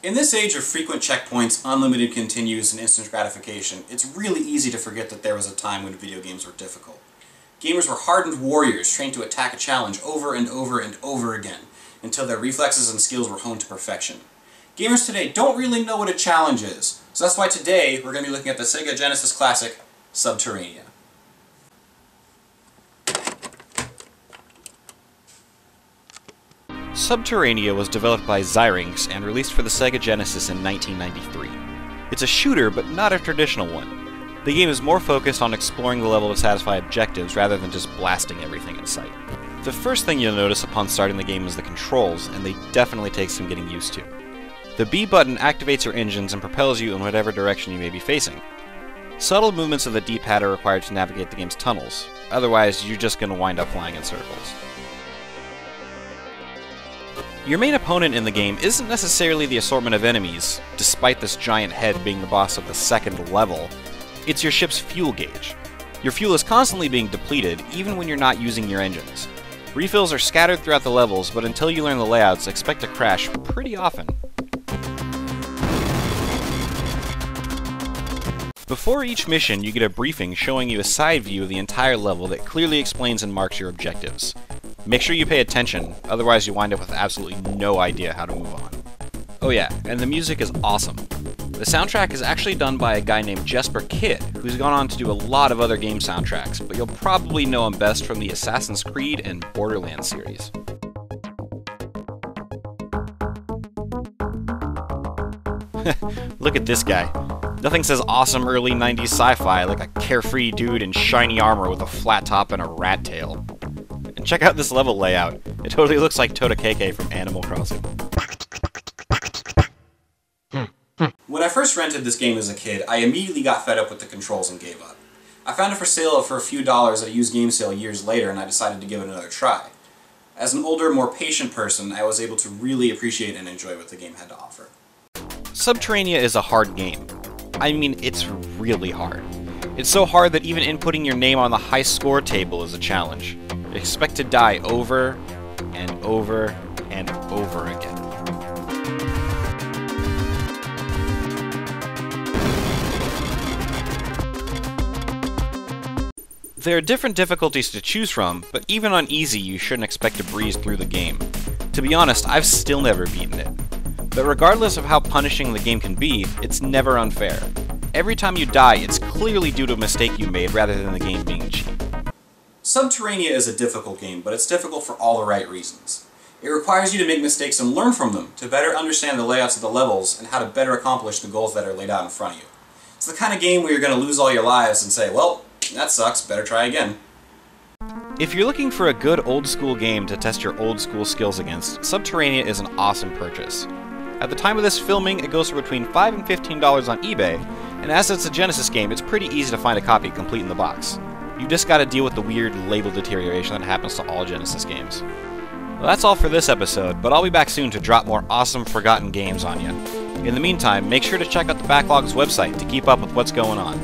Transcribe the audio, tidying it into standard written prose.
In this age of frequent checkpoints, unlimited continues, and instant gratification, it's really easy to forget that there was a time when video games were difficult. Gamers were hardened warriors trained to attack a challenge over and over and over again, until their reflexes and skills were honed to perfection. Gamers today don't really know what a challenge is, so that's why today we're going to be looking at the Sega Genesis classic, Sub-Terrania. Sub-Terrania was developed by Zyrinx and released for the Sega Genesis in 1993. It's a shooter, but not a traditional one. The game is more focused on exploring the level to satisfy objectives rather than just blasting everything in sight. The first thing you'll notice upon starting the game is the controls, and they definitely take some getting used to. The B button activates your engines and propels you in whatever direction you may be facing. Subtle movements of the D-pad are required to navigate the game's tunnels, otherwise you're just going to wind up flying in circles. Your main opponent in the game isn't necessarily the assortment of enemies, despite this giant head being the boss of the second level. It's your ship's fuel gauge. Your fuel is constantly being depleted, even when you're not using your engines. Refills are scattered throughout the levels, but until you learn the layouts, expect to crash pretty often. Before each mission, you get a briefing showing you a side view of the entire level that clearly explains and marks your objectives. Make sure you pay attention, otherwise you wind up with absolutely no idea how to move on. Oh yeah, and the music is awesome. The soundtrack is actually done by a guy named Jesper Kyd, who's gone on to do a lot of other game soundtracks, but you'll probably know him best from the Assassin's Creed and Borderlands series. Look at this guy. Nothing says awesome early 90s sci-fi like a carefree dude in shiny armor with a flat top and a rat tail. And check out this level layout. It totally looks like Todakeke from Animal Crossing. When I first rented this game as a kid, I immediately got fed up with the controls and gave up. I found it for sale for a few dollars at a used game sale years later, and I decided to give it another try. As an older, more patient person, I was able to really appreciate and enjoy what the game had to offer. Sub-Terrania is a hard game. I mean, it's really hard. It's so hard that even inputting your name on the high score table is a challenge. Expect to die over and over and over again. There are different difficulties to choose from, but even on easy you shouldn't expect to breeze through the game. To be honest, I've still never beaten it. But regardless of how punishing the game can be, it's never unfair. Every time you die, it's clearly due to a mistake you made rather than the game being cheap. Sub-Terrania is a difficult game, but it's difficult for all the right reasons. It requires you to make mistakes and learn from them to better understand the layouts of the levels and how to better accomplish the goals that are laid out in front of you. It's the kind of game where you're going to lose all your lives and say, well, that sucks, better try again. If you're looking for a good old-school game to test your old-school skills against, Sub-Terrania is an awesome purchase. At the time of this filming, it goes for between $5 and $15 on eBay, and as it's a Genesis game, it's pretty easy to find a copy complete in the box. You just gotta deal with the weird label deterioration that happens to all Genesis games. Well, that's all for this episode, but I'll be back soon to drop more awesome forgotten games on you. In the meantime, make sure to check out the Backlog's website to keep up with what's going on.